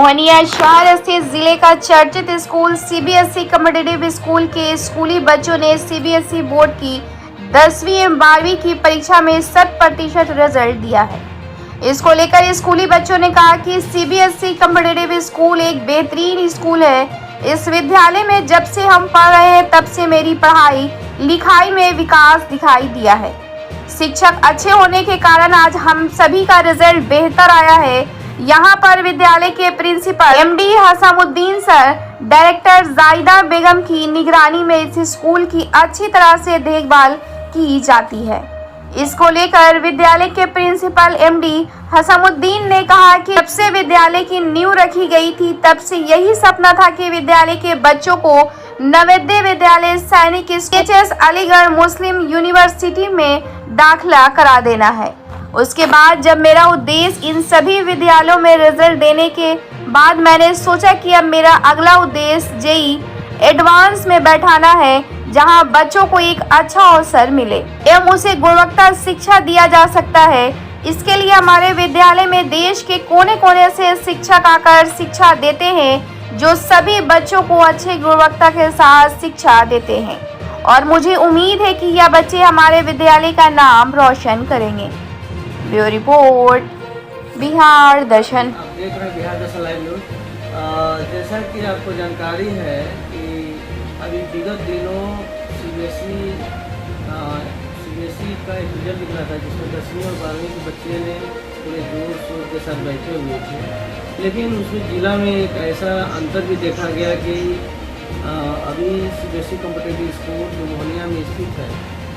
मोहनिया शहर स्थित जिले का चर्चित स्कूल सीबीएसई कॉम्पिटिटिव स्कूल के स्कूली बच्चों ने सीबीएसई बोर्ड की 10वीं एवं 12वीं की परीक्षा में 100% रिजल्ट दिया है। इसको लेकर स्कूली बच्चों ने कहा कि सीबीएसई कॉम्पिटिटिव स्कूल एक बेहतरीन स्कूल है। इस विद्यालय में जब से हम पढ़ रहे हैं तब से मेरी पढ़ाई लिखाई में विकास दिखाई दिया है। शिक्षक अच्छे होने के कारण आज हम सभी का रिजल्ट बेहतर आया है। यहाँ पर विद्यालय के principal MD Hasamuddin sir, director Zahida Begum की निगरानी में इस स्कूल की अच्छी तरह से देखभाल की जाती है। इसको लेकर विद्यालय के प्रिंसिपल एमडी हसामुद्दीन ने कहा कि जब से विद्यालय की नींव रखी गई थी तब से यही सपना था कि विद्यालय के बच्चों को नवोदय विद्यालय सैनिक एचएस अलीगढ़ मुस्लिम यूनिवर्सिटी में दाखिला करा देना है। उसके बाद जब मेरा उद्देश्य इन सभी विद्यालयों में रिजल्ट देने के बाद मैंने सोचा कि अब मेरा अगला उद्देश्य जेई एडवांस में बैठाना है, जहां बच्चों को एक अच्छा अवसर मिले एवं उसे गुणवत्ता शिक्षा दिया जा सकता है। इसके लिए हमारे विद्यालय में देश के कोने कोने से शिक्षक आकर शिक्षा देते हैं, जो सभी बच्चों को अच्छे गुणवत्ता के साथ शिक्षा देते हैं और मुझे उम्मीद है कि यह बच्चे हमारे विद्यालय का नाम रोशन करेंगे। ब्यूरो रिपोर्ट, बिहार दर्शन। आप देख रहे हैं बिहार दर्शन लाइव न्यूज। जैसा कि आपको जानकारी है कि अभी विगत दिनों सीबीएसई का एक रिजल्ट निकला था, जिसमें 10वीं और 12वीं के बच्चे ने पूरे जोर शोर के साथ बैठे हुए थे। लेकिन उसमें जिला में एक ऐसा अंतर भी देखा गया कि अभी सीबीएसई कॉम्पिटिटिव स्कूल जो मोहनिया में स्थित है,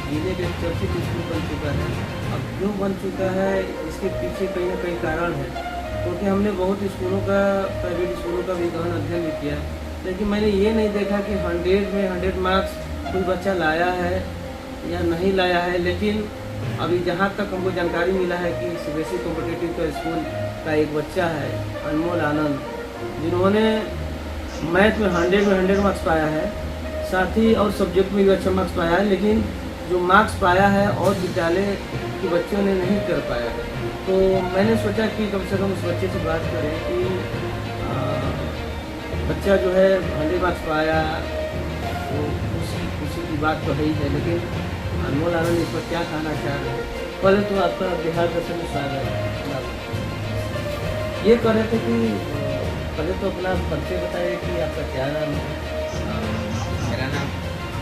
जिले के चर्चित स्कूल बन चुका है। अब क्यों बन चुका है, इसके पीछे कहीं ना कहीं कारण है, क्योंकि हमने बहुत स्कूलों का, प्राइवेट स्कूलों का भी गहन अध्ययन भी किया, लेकिन मैंने ये नहीं देखा कि 100 में 100 मार्क्स कोई बच्चा लाया है या नहीं लाया है। लेकिन अभी जहाँ तक हमको जानकारी मिला है कि सीबीएसई कॉम्पिटिटिव का स्कूल का एक बच्चा है अनमोल आनंद, जिन्होंने मैथ में 100 मार्क्स पाया है, साथ ही और सब्जेक्ट में भी अच्छा मार्क्स पाया है, लेकिन जो मार्क्स पाया है और विद्यालय के बच्चों ने नहीं कर पाया। तो मैंने सोचा कि कम से कम उस बच्चे से बात करें कि बच्चा जो है 100 मार्क्स पाया, तो उसी की बात तो है ही है, लेकिन अनमोल आनंद इस पर क्या कहना चाह रहे हैं। पहले तो आपका बिहार दर्शन में स्वागत है। ये कह रहे थे कि पहले तो अपना परिचय बताइए कि आपका क्या नाम है। मेरा नाम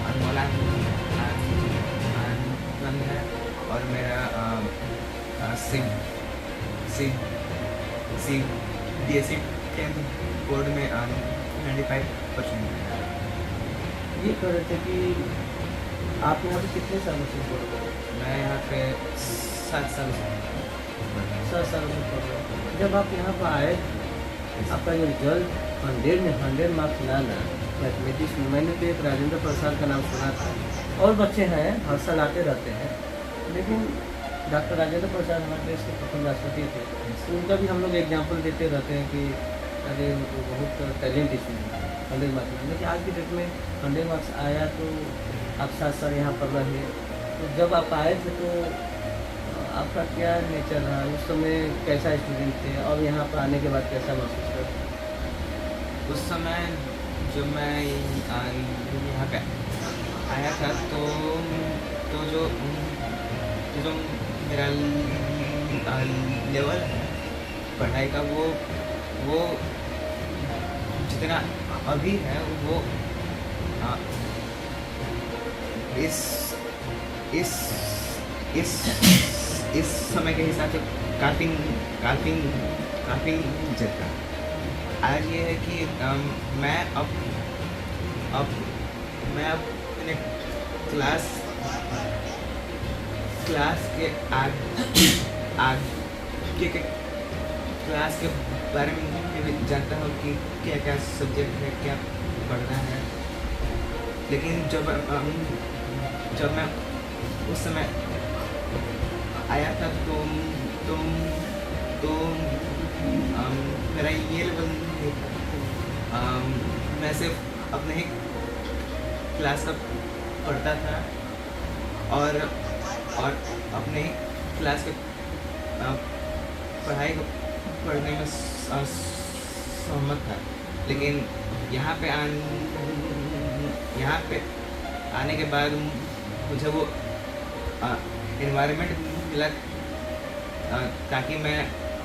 अनमोल आनंद है और मेरा सीबीएसई 10th बोर्ड में 95% है। ये कह रहे थे कि आप यहाँ पे कितने सालों से पढ़ रहे हो? मैं यहाँ पे 7 साल से 7 सालों से पढ़ रहे हो। जब आप यहाँ पर आए, आपका जो रिजल्ट 100 में 100 मार्क्स लाना मैथमेटिक्स में, मैंने तो एक राजेंद्र प्रसाद का नाम सुना था, और बच्चे हैं हर साल आते रहते हैं, लेकिन डॉक्टर राजेंद्र प्रसाद हमारे देश के प्रथम राष्ट्रपति थे, तो उनका भी हम लोग एग्जाम्पल देते रहते हैं कि अरे वो बहुत टैलेंट इसमें 100 मार्क्स में। लेकिन आज की डेट में 100 मार्क्स आया तो आप 7 साल यहाँ पढ़ रहे हैं। तो जब आप आए थे तो आपका क्या नेचर रहा, उस समय कैसा स्टूडेंट थे और यहाँ पर आने के बाद कैसा महसूस करते? उस समय जब मैं यहाँ पे आया था तो जो मेरा लेवल है पढ़ाई का, वो जितना अभी है वो इस समय के हिसाब से काफ़ी ज़्यादा। आज ये है कि मैं अपने क्लास के आगे के क्लास के बारे में भी जानता हूँ कि क्या क्या सब्जेक्ट है, क्या पढ़ना है। लेकिन जब मैं उस समय आया था तो मेरा ये लेवल मैं सिर्फ अपने ही क्लास का पढ़ता था और अपने क्लास के पढ़ाई को पढ़ने में सहमत था, लेकिन यहाँ पे आने के बाद मुझे वो इन्वायरमेंट मिला ताकि मैं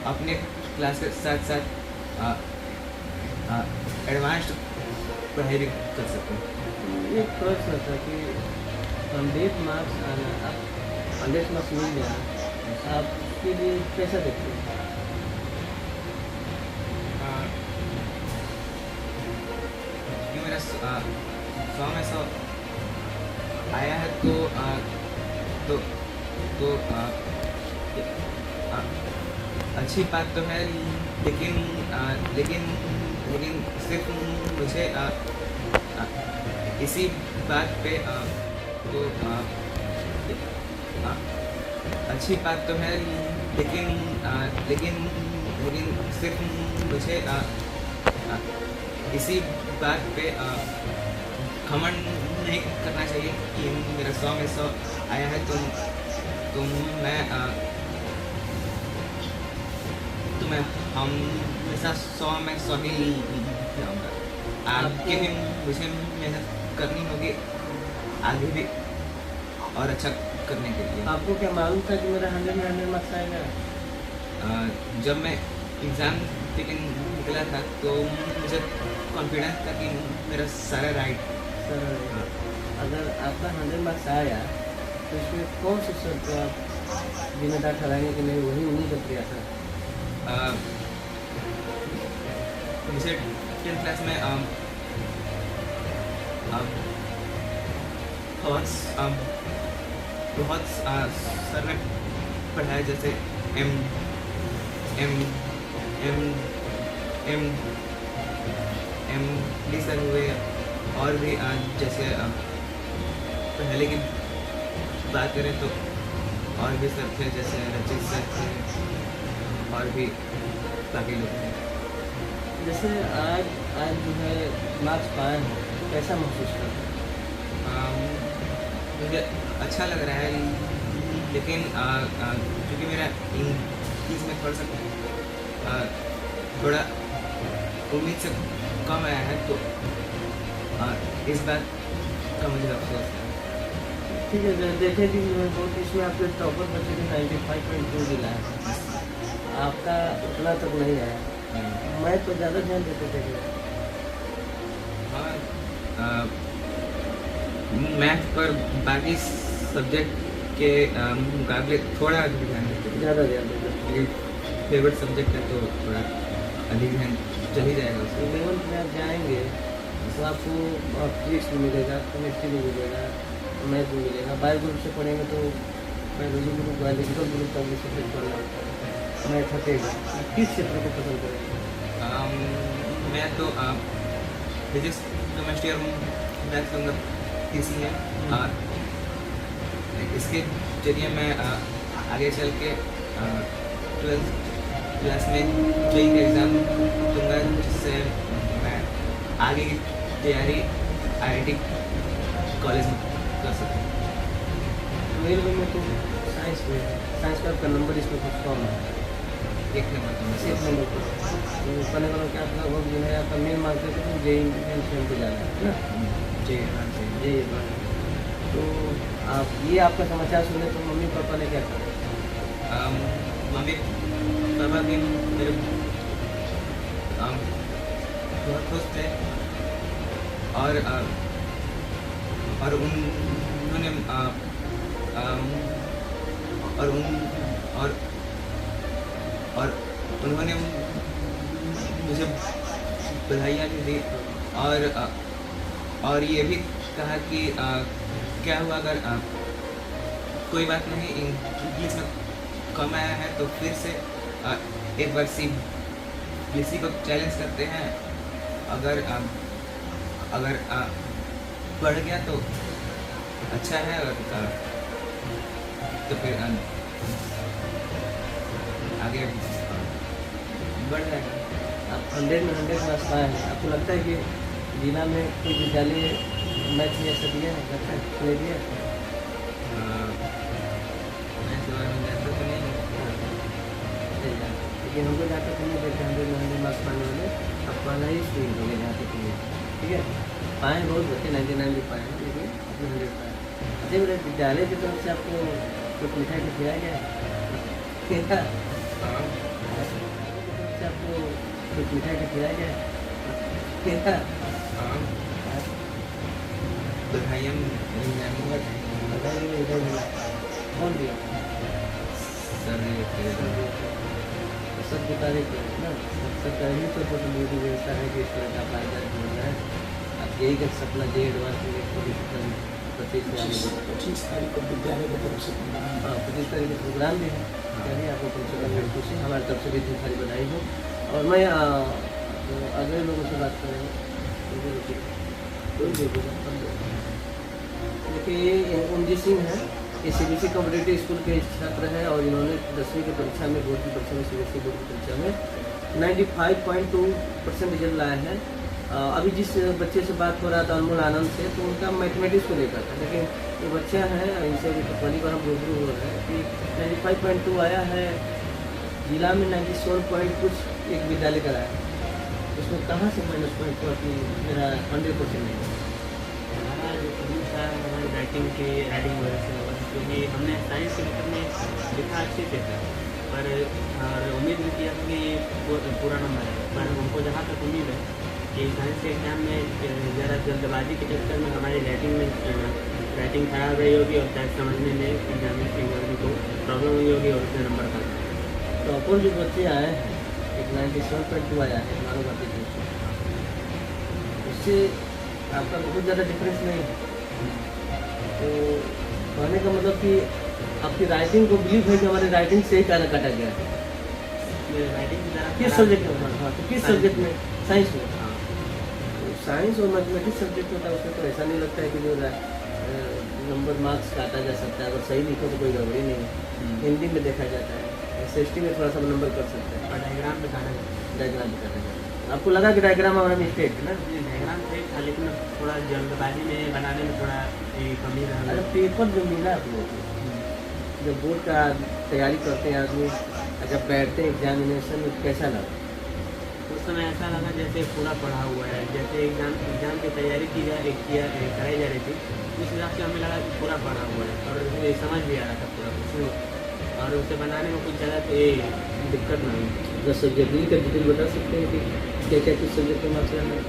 अपने क्लास के साथ साथ एडवांस्ड पढ़ाई भी कर सकूँ। एक प्रश्न था कि 100 मार्क्स आना, आप 100 मार्क्स मिल जाना, आप उसके लिए कैसा देखते हैं? क्योंकि मेरा 100 में 100 आया है तो अच्छी बात तो है, लेकिन सिर्फ मुझे इसी बात पे अच्छी बात तो है, लेकिन सिर्फ मुझे इसी बात पे घमंड नहीं करना चाहिए कि मेरा 100 में 100 आया है तो मैं हमेशा 100 में 100 ही जाऊँगा। आगे भी मुझे मेहनत करनी होगी, आगे भी और अच्छा करने के लिए। आपको क्या मालूम था कि मेरा 100 में 100 मार्क्स आएगा? जब मैं एग्ज़ाम देके निकला था तो मुझे कॉन्फिडेंस था कि मेरा सारा राइट। सर, अगर आपका 100 मार्क्स आया तो इसमें कौन से सर को आप जिम्मेदार ठहराएंगे कि नहीं वही उन्हीं का प्रयास है? जैसे 10th क्लास में बहुत सर ने पढ़ाया, जैसे MD सर हुए, और भी जैसे पहले की बात करें तो और भी सर थे, जैसे रचित सर थे और भी बाकी लोग थे। जैसे आज जो है मार्क्स पाए हैं, कैसा महसूस करते हैं? मुझे अच्छा लग रहा है, लेकिन क्योंकि मेरा इंग्लिश में थोड़ा उम्मीद से कम आया है, तो इस बात का मुझे अफसोस है। ठीक है, देखे कि बहुत इसमें आपके टॉपर बच्चे ने 95.2 दिला है, आपका उतना तक नहीं आया। मैं तो ज़्यादा ध्यान देते थे। हाँ, मैथ पर बाकी सब्जेक्ट के मुकाबले थोड़ा अधिक ध्यान देते थे। ज़्यादा ध्यान देते थे। ये फेवरेट सब्जेक्ट है तो थोड़ा अधिक ध्यान चल ही जाएगा उसमें। 11th में आप जाएंगे तो आपको फिजिक्स भी मिलेगा, केमिस्ट्री भी मिलेगा, मैथ भी मिलेगा। बायो ग्रुप से पढ़ेंगे तो बायोलॉजी ग्रुप, बायोलॉजिकल ग्रुप का भी सब्जेक्ट पढ़ना होता है, मैथ हटेगा। किस क्षेत्र को पसंद करेंगे? मैं तो फिजिक्स, केमिस्ट्री और मैथ लूँगा, इसी है। इसके जरिए मैं आगे चल के 12th क्लास में जेईई का एग्ज़ाम दूँगा, जिससे मैं आगे की तैयारी IIT कॉलेज में कर सकूँ। 12th में तो साइंस में, साइंस का आपका नंबर इसमें कुछ कम है, 1 नंबर तो मैं 1 नंबर पर। तो कहने वालों कि आप लगभग जो है आपका मेन मार्केट है तो जेईई मेन पे जाना है ना? जेईई। तो आप ये आपका समाचार सुने तो मम्मी पापा ने क्या कहा? मम्मी पापा भी मेरे बहुत खुश थे, और उन्होंने उन्होंने मुझे बधाइयाँ भी दी, और ये भी कहा कि क्या हुआ अगर कोई बात नहीं, इंग्लिश में कम आया है तो फिर से एक बार CBSE को चैलेंज करते हैं। अगर बढ़ गया तो अच्छा है, और तो फिर आगे बढ़ जाएगा। आप 100 में 100 मार्क्स पाए हैं, आपको लगता है कि जिला में कोई विद्यालय मैथ में ऐसा दिया है? लगता है नहीं दिया? मैं इस बारे में जानता तो नहीं हूँ। ठीक लेकिन हमको जहाँ तक नहीं देते 100 मार्क्स पाने वाले अब पहला ही स्क्रीन हो गया जहाँ तक नहीं, ठीक है। पाए बहुत बच्चे 99 भी पाए हैं, लेकिन अपने 100 पाए। अच्छा मेरे विद्यालय की तरफ से आपको कुछ मिठाई कुछ दिया गया है? हाँ से आपको कुछ मिठाई कुछ दिया गया है? हाँ बधाइयाँ कौन दिया? सर सब बता रहे थे ना, सरकार ही तो मोदी व्यवस्था है कि इस तरह का फायदा होना है। आप यही का सपना जे एडवांस में 25 तारीख को विद्यालय की तरफ से 25 तारीख को प्रोग्राम भी है। चलिए आपको कम से कम खुशी हमारी तरफ से भी इतनी सारी बधाई हो। और मैं अगले लोगों से बात करेंगे। देखिए ये उमजी सिंह है, ये CBSE कॉम्पिटिटिव स्कूल के छात्र हैं और इन्होंने 10वीं की परीक्षा में बोर्ड की परीक्षा में CBSE बोर्ड की परीक्षा में 95.2% रिजल्ट लाया है। अभी जिस बच्चे से बात हो रहा था अनमोल आनंद से, तो उनका मैथमेटिक्स को लेकर था, लेकिन ये बच्चा है इनसे भी पहली बार हम रूबरू हो रहे हैं कि 95.2 आया है। जिला में 97 पॉइंट कुछ एक विद्यालय का आया, उसमें कहाँ से -.2 कि मेरा 100% नहीं है। हमारा जो कमी था हमारी राइटिंग वजह से हुआ, क्योंकि हमने साइंस के पेपर में लिखा अच्छे से था, पर और उम्मीद भी किया कि पूरा नंबर है, पर हमको जहाँ तक उम्मीद है कि साइंस के एग्ज़ाम में ज़रा जल्दबाजी के चक्कर में हमारी राइटिंग खराब रही होगी और शायद समझने में एग्जाम को प्रॉब्लम हुई होगी और उसमें नंबर कम। तो अपन जो बच्चे आए हैं एक 97.2 आया है मानो बातें, उससे आपका बहुत ज़्यादा डिफरेंस नहीं है। तो कहने का मतलब कि आपकी राइटिंग को बिलीव है कि हमारी राइटिंग से ही काटा काटा गया है। राइटिंग किस सब्जेक्ट में? हाँ, तो किस सब्जेक्ट में? साइंस में। हाँ तो साइंस और मैथमेटिक्स सब्जेक्ट होता है, उसमें तो ऐसा नहीं लगता है कि जो नंबर मार्क्स काटा जा सकता है। अगर सही लिखो तो कोई गड़बड़ी नहीं है। हिंदी में देखा जाता है, SST में थोड़ा सा नंबर कर सकते हैं। और डायग्राम पे काटा डायग्राम भी काटा जाता है। आपको लगा कि डायग्राम हमारा मिस्टेक है ना? डायग्राम सही था, लेकिन थोड़ा जल्दबाजी में बनाने में थोड़ा कमी रहा। अरे पेपर जो मिला आप लोगों को, जब बोर्ड का तैयारी करते हैं आदमी, जब बैठते हैं एग्जामिनेशन में, कैसा लगा? उस समय ऐसा लगा जैसे पूरा पढ़ा हुआ है, जैसे एग्जाम की तैयारी कराई जा रही थी, उस हिसाब से हमें लगा कि पूरा पढ़ा हुआ है और समझ भी आ रहा था पूरा कुछ, और उसे बनाने में कुछ ज़्यादा दिक्कत नहीं हुई। दस सब्जेक्ट का डिटेल बता सकते हैं कि क्या क्या किस सब्जेक्ट में मार्क्स आना है?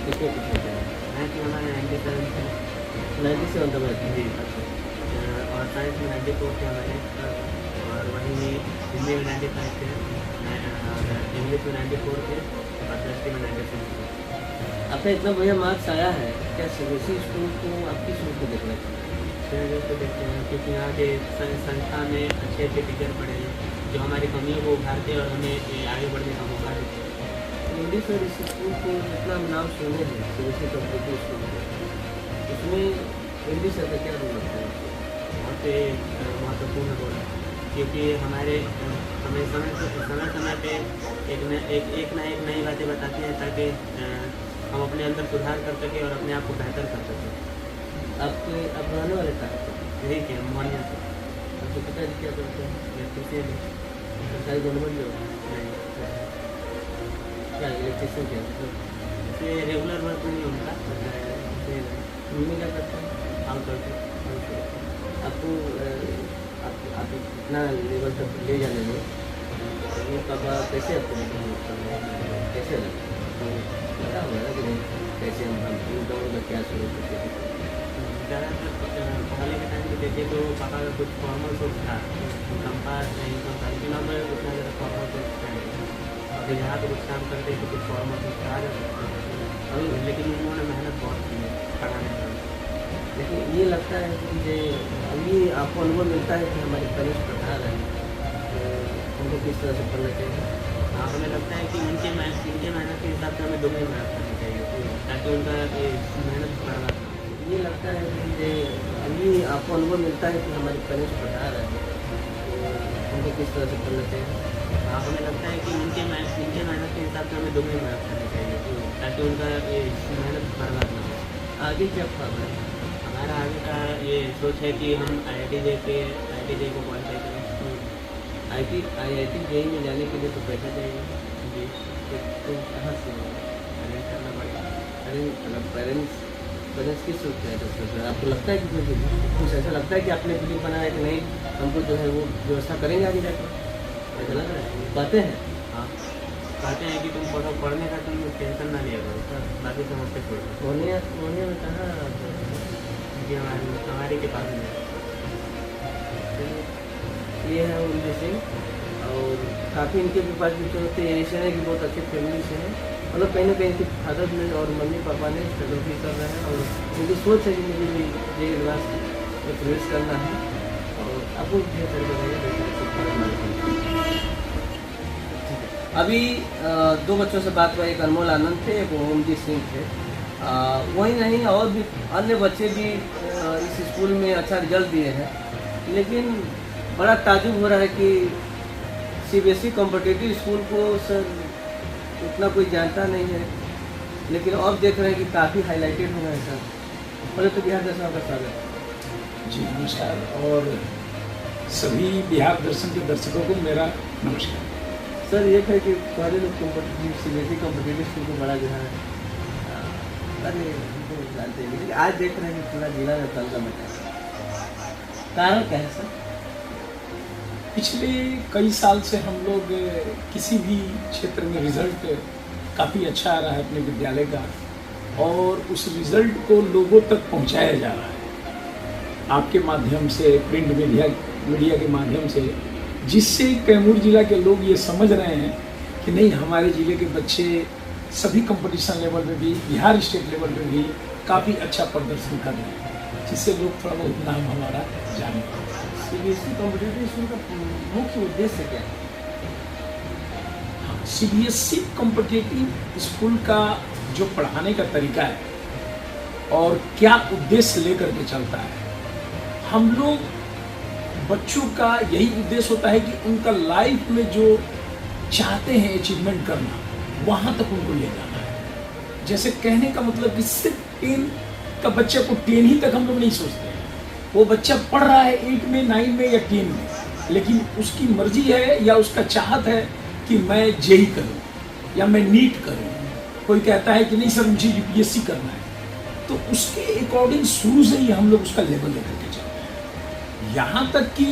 कितने कुछ होता है? मैथ में हमारे 97 थे। 97 था मैथ जी। और साइंस में 94 थे हमारे, और वहीं हिंदी में 95 थे, इंग्लिश में 94 थे और दृष्टि में 96 थे। आपका इतना बढ़िया मार्क्स आया है, क्या CBSE स्कूल को आप किस रूप में देखना चाहिए? तो देखते हैं क्योंकि यहाँ के संस्था में अच्छे टीचर पढ़े हैं जो हमारी कमियों को उभारते हैं और हमें आगे बढ़ने का मौका देते हैं। इंग्लिश और इस स्कूल को जितना हम नाम सुने हैं CBSE कॉम्पिटिटिव स्कूल को, उसमें इंग्लिश का क्या रोल लगता है? बहुत महत्वपूर्ण रोल है, क्योंकि हमें समय पे एक ना एक नई बातें बताते हैं ताकि हम अपने अंदर सुधार कर सकें और अपने आप को बेहतर कर सकें। आपके आप रहने वाले कहाँ से? यही के मोहनिया से आपके पिताजी क्या करते हैं? इलेक्ट्रिशियन सरकारी गवर्नमेंट जॉब? नहीं, क्या इलेक्ट्रिशियन क्या मतलब? ये रेगुलर वर्क नहीं उनका, मम्मी क्या करते हैं? आउट ऑफ आपको आप इतना लेवल तक ले जाने में मम्मी पापा कैसे आपको कैसे लगा हुआ ना कि नहीं कैसे हम क्या शुरू करते हैं? ज़्यादातर पढ़ाने के टाइम पे देखे तो पापा का कुछ फॉर्मल सोच था, कंपास इनकम था, लेकिन अब उतना ज़्यादा फॉर्मल सोच है। अभी यहाँ तो कुछ काम करते तो कुछ फॉर्मल सोच आ जाता, लेकिन उन्होंने मेहनत बहुत की है पढ़ाने में। लेकिन ये लगता है कि ये अभी आपको अनुभव मिलता है कि हमारे कनिष्ठ प्रधान हैं, उनको किस तरह से पढ़ना चाहिए? हाँ, हमें लगता है कि उनके मेहनत के हिसाब से हमें दोगुनी मेहनत करनी चाहिए ताकि उनका मेहनत बर्बाद ना हो। ये लगता है कि ये अभी आपको अनुभव मिलता है कि हमारे कनिष्ठ प्रधान हैं, उनको किस तरह से पढ़ना चाहिए? हाँ, हमें लगता है कि उनके मेहनत के हिसाब से हमें दोगुनी मेहनत करनी चाहिए ताकि उनका मेहनत बर्बाद ना हो। आगे क्या ख्वाब है? हमारा आगे का ये सोच है कि हम IIT JEE को क्वालिफाई करें। IIT JEE में जाने के लिए तो पैसा चाहिए। जी तो कहाँ से अरेंज करना पड़ेगा। अरे मतलब पेरेंट्स किस सोचते हैं तो आपको लगता है कि कुछ ऐसा लगता है कि आपने वीडियो बनाया कि नहीं हमको जो है वो व्यवस्था करेंगे आगे जाकर, ऐसा लग रहा है बातें हैं। हाँ कहते हैं कि तुम पढ़ने का तुम टेंशन ना लिया करो, बाकी सब पे छोड़ दो। मोहनिया में कहाँ जी हमारे के पास में ये है उनमें से, और काफ़ी इनके भी पास भी जो होते हैं ऐसे है कि बहुत अच्छे फैमिली से हैं, मतलब कहीं ना कहीं इनके फादर ने और मम्मी पापा ने स्ट्रगल भी कर रहे हैं और उनकी सोच है कि मुझे भी ये एडवांस में प्रवेश करना है। और आपको ढेर सारी बताइए। अभी दो बच्चों से बात हुआ, एक अनमोल आनंद थे, एक ओमजीत सिंह थे। वही नहीं और भी अन्य बच्चे भी इस स्कूल में अच्छा रिजल्ट दिए हैं, लेकिन बड़ा ताजुब हो रहा है कि CBSE कॉम्पिटिटिव स्कूल को सर उतना कोई जानता नहीं है, लेकिन अब देख रहे हैं कि काफ़ी हाईलाइटेड हुआ है सर। पहले तो बिहार दर्शन का स्वागत। जी नमस्कार, और सभी बिहार दर्शन के दर्शकों को मेरा नमस्कार। सर ये है कि पहले लोग कॉम्पिटिटिव CBSE कॉम्पिटिटिव स्कूल को बड़ा जो है अरे हमको जानते हैं, लेकिन आज देख रहे हैं कि पूरा जिला में तंगा मचा है। कारण क्या है सर? पिछले कई साल से हम लोग किसी भी क्षेत्र में रिजल्ट काफ़ी अच्छा आ रहा है अपने विद्यालय का, और उस रिजल्ट को लोगों तक पहुंचाया जा रहा है आपके माध्यम से, प्रिंट मीडिया के माध्यम से, जिससे कैमूर जिला के लोग ये समझ रहे हैं कि नहीं, हमारे ज़िले के बच्चे सभी कंपटीशन लेवल पे भी, बिहार स्टेट लेवल पे भी काफ़ी अच्छा प्रदर्शन कर रहे हैं, जिससे लोग थोड़ा बहुत नाम हमारा जाने। CBSE कॉम्पिटिटिव स्कूल का मुख्य उद्देश्य क्या है? हाँ, CBSE कॉम्पिटिटिव स्कूल का जो पढ़ाने का तरीका है और क्या उद्देश्य लेकर के चलता है, हम लोग बच्चों का यही उद्देश्य होता है कि उनका लाइफ में जो चाहते हैं अचीवमेंट करना, वहाँ तक उनको ले जाना है। जैसे कहने का मतलब कि सिर्फ 10 का बच्चे को 10 ही तक हम लोग नहीं सोचते हैं। वो बच्चा पढ़ रहा है 8 में, 9 में या 10 में, लेकिन उसकी मर्जी है या उसका चाहत है कि मैं JEE करूं या मैं नीट करूं। कोई कहता है कि नहीं सर मुझे UPSC करना है, तो उसके अकॉर्डिंग शुरू से ही हम लोग उसका लेवल लेकर के चलते हैं। यहाँ तक कि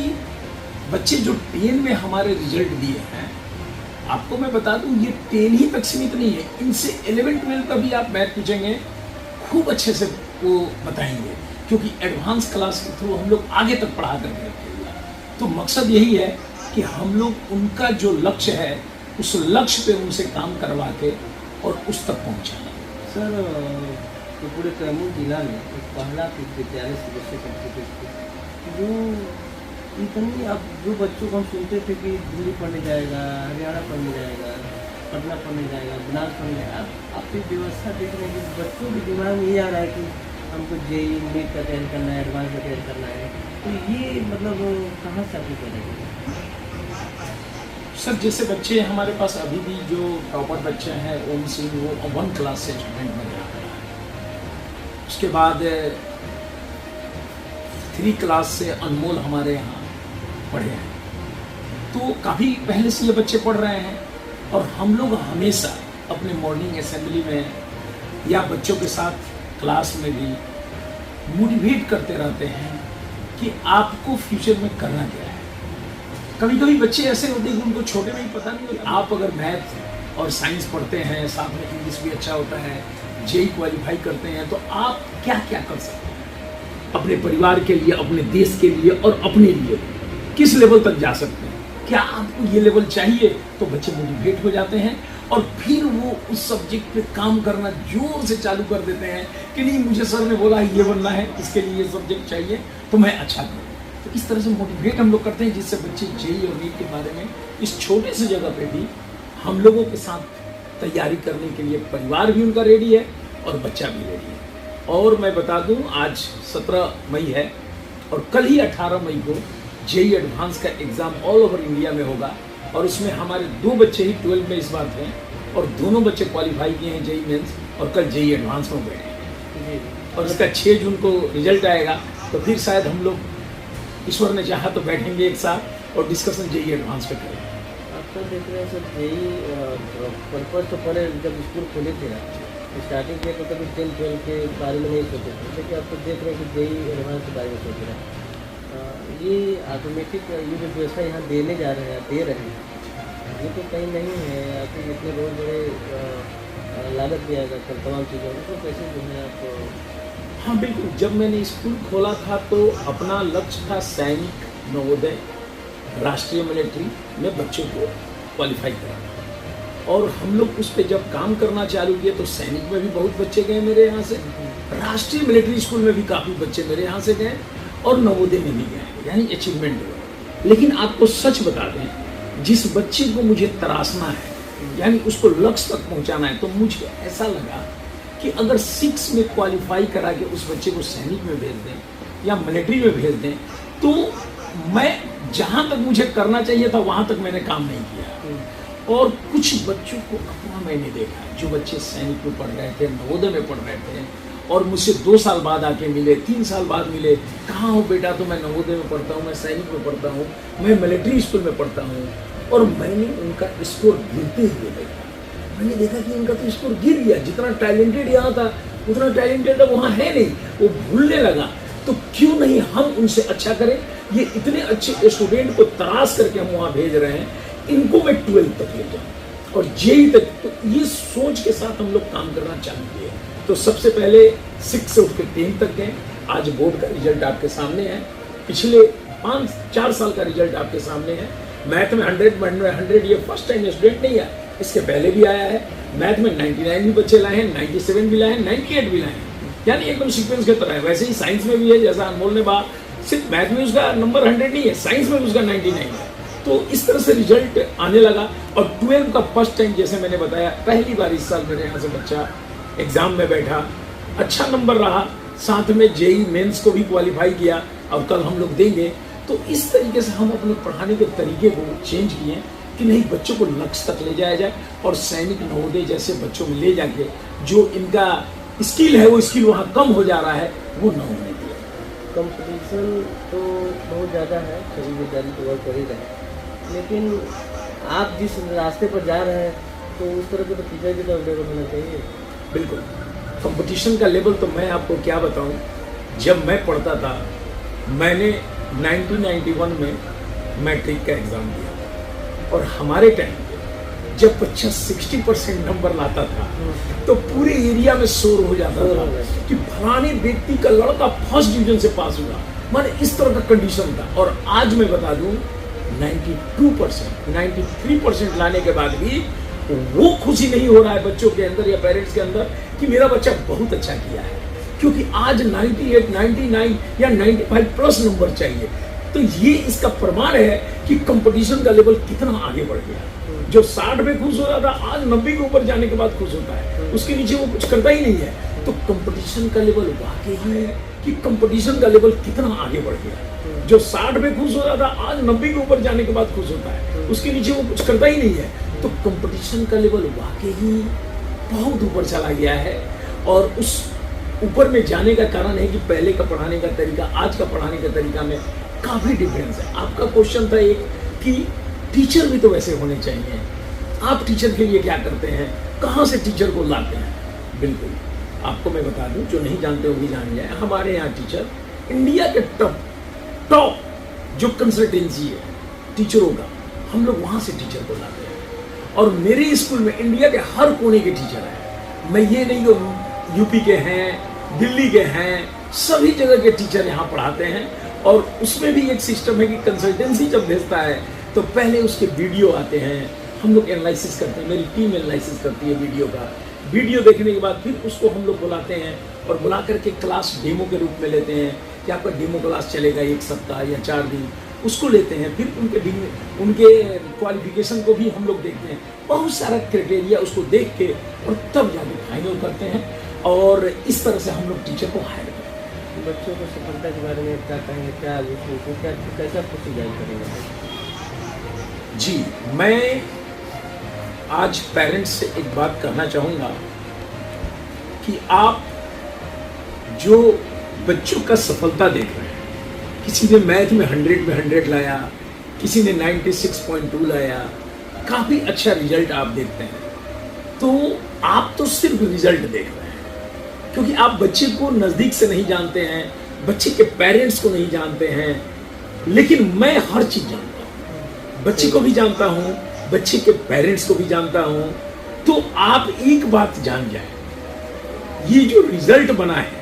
बच्चे जो 10 में हमारे रिजल्ट दिए हैं, आपको मैं बता दूं ये 10 ही तक सीमित नहीं है, इनसे 11-12 का भी आप मैथ पूछेंगे खूब अच्छे से वो बताएंगे, क्योंकि एडवांस क्लास के थ्रू हम लोग आगे तक पढ़ा करके रखेंगे। तो मकसद यही है कि हम लोग उनका जो लक्ष्य है उस लक्ष्य पे उनसे काम करवा के और उस तक पहुंचाना। सर तो पूरे कैमूर जिला में एक पहला विद्यालय CBSE कॉम्पिटिटिव स्कूल जो इतनी, अब जो बच्चों को हम सुनते थे कि दिल्ली पढ़ने जाएगा, हरियाणा पढ़ने जाएगा, पटना पढ़ने जाएगा, बनारस पढ़ने जाएगा, अब आपकी व्यवस्था देख रहे हैं कि बच्चों के दिमाग में ये आ रहा है कि हमको JEE नीट का तैयारी करना है, एडवांस का तैयारी करना है, तो ये मतलब कहाँ से आपको पैदा किया? सर जैसे बच्चे हमारे पास अभी भी जो टॉपर बच्चे हैं, ओम सिंह वो 1 क्लास से स्टूडेंट बन रहा है। उसके बाद 3 क्लास से अनमोल हमारे यहाँ पढ़े हैं, तो काफ़ी पहले से ये बच्चे पढ़ रहे हैं। और हम लोग हमेशा अपने मॉर्निंग असेंबली में या बच्चों के साथ क्लास में भी मोटिवेट करते रहते हैं कि आपको फ्यूचर में करना क्या है। कभी कभी बच्चे ऐसे होते हैं कि उनको छोटे में ही पता नहीं होता। आप अगर मैथ और साइंस पढ़ते हैं, साथ में इंग्लिश भी अच्छा होता है, JEE क्वालिफाई करते हैं, तो आप क्या क्या कर सकते हैं अपने परिवार के लिए, अपने देश के लिए और अपने लिए, किस लेवल तक जा सकते हैं, क्या आपको ये लेवल चाहिए। तो बच्चे मोटिवेट हो जाते हैं और फिर वो उस सब्जेक्ट पे काम करना जोर से चालू कर देते हैं कि नहीं मुझे सर ने बोला ये बनना है, इसके लिए ये सब्जेक्ट चाहिए, तो मैं अच्छा करूँ। तो इस तरह से मोटिवेट हम लोग करते हैं, जिससे बच्चे JEE और नीट के बारे में इस छोटे से जगह पे भी हम लोगों के साथ तैयारी करने के लिए परिवार भी उनका रेडी है और बच्चा भी रेडी है। और मैं बता दूं आज 17 मई है और कल ही 18 मई को JEE एडवांस का एग्ज़ाम ऑल ओवर इंडिया में होगा, और उसमें हमारे 2 बच्चे ही 12 में इस बार थे और दोनों बच्चे क्वालिफाई किए हैं JEE मेंस और कल JEE एडवांस में बैठे। और उसका 6 जून को रिजल्ट आएगा, तो फिर शायद हम लोग ईश्वर ने चाहा तो बैठेंगे एक साथ और डिस्कशन जेई एडवांस पे करें। आप तो देख रहे हैं सर जेई पर्पज तो पहले जब स्कूल खोले थे ना स्टार्टिंग किया तो कभी 10-12 के बारे में नहीं सोचे थे, लेकिन आप तो देख रहे हैं कि जेई एडवांस के बारे में सोच रहे हैं। ये ऑटोमेटिक ये जो व्यवस्था यहाँ देने जा रहे हैं दे रहे हैं, ये तो कहीं नहीं है। आपको इतने बहुत बड़े लागत दिया जाता है तमाम चीज़ों को, तो कैसे जो है आप। हाँ बिल्कुल, जब मैंने स्कूल खोला था तो अपना लक्ष्य था सैनिक, नवोदय, राष्ट्रीय मिलिट्री में बच्चों को क्वालिफाई कराना। और हम लोग उस पर जब काम करना चालू किए तो सैनिक में भी बहुत बच्चे गए मेरे यहाँ से, राष्ट्रीय मिलिट्री स्कूल में भी काफ़ी बच्चे मेरे यहाँ से गए और नवोदय में भी गए, यानी अचीवमेंट हुआ। लेकिन आपको सच बता दें, जिस बच्चे को मुझे तराशना है यानी उसको लक्ष्य तक पहुँचाना है, तो मुझे ऐसा लगा कि अगर 6 में क्वालिफाई करा के उस बच्चे को सैनिक में भेज दें या मिलिट्री में भेज दें, तो मैं जहाँ तक मुझे करना चाहिए था वहाँ तक मैंने काम नहीं किया। और कुछ बच्चों को अपना मैंने देखा, जो बच्चे सैनिक में पढ़ रहे थे, नवोदय में पढ़ रहे थे और मुझसे 2 साल बाद आके मिले, 3 साल बाद मिले, कहाँ हो बेटा, तो मैं नवोदय में पढ़ता हूँ, मैं सैनिक में पढ़ता हूँ, मैं मिलिट्री स्कूल में पढ़ता हूँ। और मैंने उनका स्कोर गिरते हुए देखा। मैंने देखा कि इनका तो स्कोर गिर गया, जितना टैलेंटेड यहाँ था उतना टैलेंटेड वहाँ है नहीं, वो भूलने लगा। तो क्यों नहीं हम उनसे अच्छा करें। ये इतने अच्छे स्टूडेंट को तराश करके हम वहाँ भेज रहे हैं, इनको मैं 12 तक ले जाऊँ और जेई तक। तो ये सोच के साथ हम लोग काम करना चालू किए। तो सबसे पहले 6 से उठ के 10 तक गए। आज बोर्ड का रिजल्ट आपके सामने है, पिछले 5-4 साल का रिजल्ट आपके सामने है। मैथ में 100 ये फर्स्ट टाइम स्टूडेंट नहीं है, इसके पहले भी आया है। मैथ में 99 भी बच्चे लाए हैं, 97 भी लाए हैं, 98 भी लाए हैं, यानी एकदम सीक्वेंस के तरह है। वैसे ही साइंस में भी है, जैसा अनमोल ने कहा, सिर्फ मैथ में उसका नंबर 100 नहीं है, साइंस में उसका 99 है। तो इस तरह से रिजल्ट आने लगा। और 12 का फर्स्ट टाइम, जैसे मैंने बताया, पहली बार इस साल मेरे यहाँ से बच्चा एग्जाम में बैठा, अच्छा नंबर रहा, साथ में जेई मेंस को भी क्वालिफाई किया और कल हम लोग देंगे। तो इस तरीके से हम अपने पढ़ाने के तरीके को चेंज किए कि नहीं, बच्चों को लक्ष्य तक ले जाया जाए और सैनिक, नवोदय जैसे बच्चों में ले जाके जो इनका स्किल है वो स्किल वहाँ कम हो जा रहा है, वो न होने दिया। कंपटीशन तो बहुत ज़्यादा है, सभी विद्यार्थी तो वर्क कर ही रहे हैं, लेकिन आप जिस रास्ते पर जा रहे हैं तो उस तरह के तो टीचर की तो अवेलेबल होना चाहिए। बिल्कुल, कंपटीशन का लेवल तो मैं आपको क्या बताऊं। जब मैं पढ़ता था, मैंने 1991 में मैट्रिक का एग्ज़ाम दिया और हमारे टाइम पे जब बच्चा 60% नंबर लाता था तो पूरे एरिया में शोर हो जाता था कि फलाने व्यक्ति का लड़का फर्स्ट डिवीजन से पास हुआ। माने इस तरह का कंडीशन था। और आज मैं बता दूं, 92%, 93% लाने के बाद भी वो खुशी नहीं हो रहा है बच्चों के अंदर या पेरेंट्स के अंदर कि मेरा बच्चा बहुत अच्छा किया है, क्योंकि आज 98, 99 या 95 प्लस नंबर चाहिए। तो ये इसका प्रमाण है कि कंपटीशन का लेवल कितना आगे बढ़ गया। जो 60 में खुश हो रहा था, आज 90 के ऊपर जाने के बाद खुश होता है, उसके नीचे वो कुछ करता ही नहीं है। तो कंपटीशन का लेवल वाकई है कि कंपटीशन का लेवल कितना आगे बढ़ गया। जो 60 में खुश हो रहा था, आज 90 के ऊपर जाने के बाद खुश होता है, उसके नीचे वो कुछ करता ही नहीं है। तो कंपटीशन का लेवल वाकई बहुत ऊपर चला गया है। और उस ऊपर में जाने का कारण है कि पहले का पढ़ाने का तरीका, आज का पढ़ाने का तरीका में काफ़ी डिफरेंस है। आपका क्वेश्चन था एक कि टीचर भी तो वैसे होने चाहिए। आप टीचर के लिए क्या करते हैं, कहाँ से टीचर को लाते हैं? बिल्कुल, आपको मैं बता दूं, जो नहीं जानते वो भी जान जाए, हमारे यहाँ टीचर इंडिया के टॉप जो कंसल्टेंसी है टीचरों का, हम लोग वहाँ से टीचर को लाते हैं। और मेरे स्कूल में इंडिया के हर कोने के टीचर हैं। मैं ये नहीं कि यूपी के हैं, दिल्ली के हैं, सभी जगह के टीचर यहाँ पढ़ाते हैं। और उसमें भी एक सिस्टम है कि कंसल्टेंसी जब भेजता है तो पहले उसके वीडियो आते हैं, हम लोग एनालिसिस करते हैं, मेरी टीम एनालिसिस करती है वीडियो का। वीडियो देखने के बाद फिर उसको हम लोग बुलाते हैं और बुला करके क्लास डेमो के रूप में लेते हैं कि आपका डेमो क्लास चलेगा 1 सप्ताह या 4 दिन, उसको लेते हैं। फिर उनके क्वालिफिकेशन को भी हम लोग देखते हैं, बहुत सारा क्राइटेरिया उसको देख के और तब जाके फाइनल करते हैं। और इस तरह से हम लोग टीचर को हायर करते हैं। बच्चों को सफलता के बारे में क्या कहेंगे, क्या कैसा खुशी जाहिर करेंगे? जी, मैं आज पेरेंट्स से एक बात कहना चाहूँगा कि आप जो बच्चों का सफलता देख रहे हैं, किसी ने मैथ में 100 में 100 लाया, किसी ने 96.2 लाया, काफी अच्छा रिजल्ट आप देखते हैं। तो आप तो सिर्फ रिजल्ट देख रहे हैं, क्योंकि आप बच्चे को नजदीक से नहीं जानते हैं, बच्चे के पेरेंट्स को नहीं जानते हैं। लेकिन मैं हर चीज जानता हूं, बच्चे को भी जानता हूं, बच्चे के पेरेंट्स को भी जानता हूं। तो आप एक बात जान जाए, ये जो रिजल्ट बना है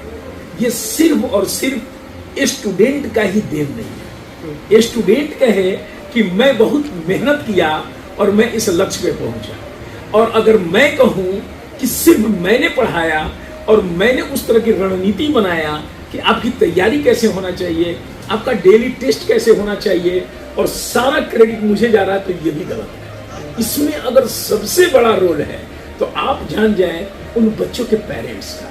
ये सिर्फ और सिर्फ स्टूडेंट का ही देन नहीं है। स्टूडेंट कहे कि मैं बहुत मेहनत किया और मैं इस लक्ष्य पे पहुंचा। और अगर मैं कहूं कि सिर्फ मैंने पढ़ाया और मैंने उस तरह की रणनीति बनाया कि आपकी तैयारी कैसे होना चाहिए, आपका डेली टेस्ट कैसे होना चाहिए, और सारा क्रेडिट मुझे जा रहा है, तो ये भी गलत है। इसमें अगर सबसे बड़ा रोल है तो आप जान जाएं उन बच्चों के पेरेंट्स का,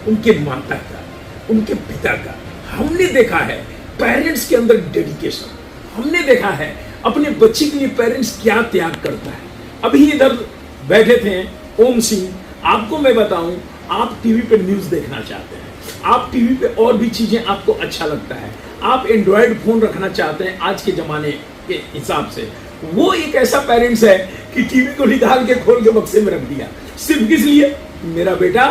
उनके माता का, उनके पिता का। हमने देखा है पेरेंट्स के अंदर डेडिकेशन, हमने देखा है अपने बच्चे के लिए पेरेंट्स क्या त्याग करता है। अभी इधर बैठे थे ओम सिंह, आपको मैं बताऊं, आप टीवी पे न्यूज देखना चाहते हैं, आप टीवी पे और भी चीजें आपको अच्छा लगता है, आप एंड्रॉयड फोन रखना चाहते हैं आज के जमाने के हिसाब से। वो एक ऐसा पेरेंट्स है कि टीवी को निकाल के खोल के बक्से में रख दिया, सिर्फ किस लिए, मेरा बेटा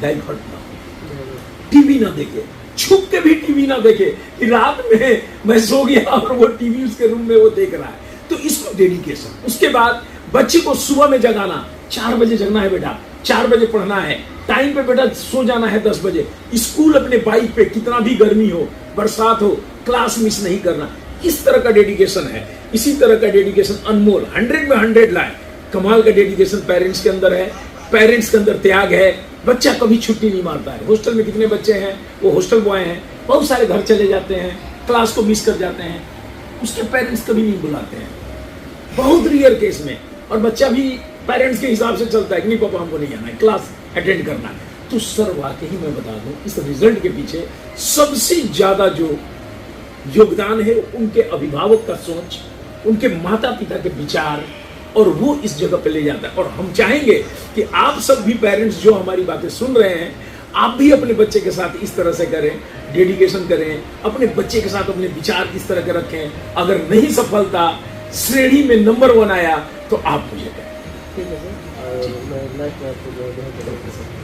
डाइवर्ट ना हो, टीवी ना देखे, छुप के भी टीवी ना देखे कि रात में मैं सो गया और वो टीवी उसके रूम में वो देख रहा है। तो इसको डेडिकेशन। उसके बाद बच्चे को सुबह में जगाना, 4 बजे जगना है बेटा, 4 बजे पढ़ना है, टाइम पे बेटा सो जाना है 10 बजे, स्कूल अपने बाइक पे, कितना भी गर्मी हो, बरसात हो, क्लास मिस नहीं करना। इस तरह का डेडिकेशन है। इसी तरह का डेडिकेशन अनमोल 100 में 100 लाए। कमाल का डेडिकेशन पेरेंट्स के अंदर है, पेरेंट्स के अंदर त्याग है। बच्चा कभी छुट्टी नहीं मारता है। हॉस्टल में कितने बच्चे हैं, वो हॉस्टल बॉय हैं, बहुत सारे घर चले जाते हैं, क्लास को मिस कर जाते हैं, उसके पेरेंट्स कभी नहीं बुलाते हैं, बहुत रेयर केस में। और बच्चा भी पेरेंट्स के हिसाब से चलता है कि नहीं पापा हमको नहीं आना है, क्लास अटेंड करना है। तो सर वाकई मैं बता दूं, इस रिजल्ट के पीछे सबसे ज्यादा जो योगदान है उनके अभिभावक का सोच, उनके माता पिता के विचार, और वो इस जगह पे ले जाता है। और हम चाहेंगे कि आप सब भी पेरेंट्स जो हमारी बातें सुन रहे हैं, आप भी अपने बच्चे के साथ इस तरह से करें, डेडिकेशन करें, अपने बच्चे के साथ अपने विचार इस तरह के रखें। अगर नहीं सफलता श्रेणी में नंबर 1 आया तो आप मुझे कहें। ठीक है सर, और मैं लास्ट में आपको जो है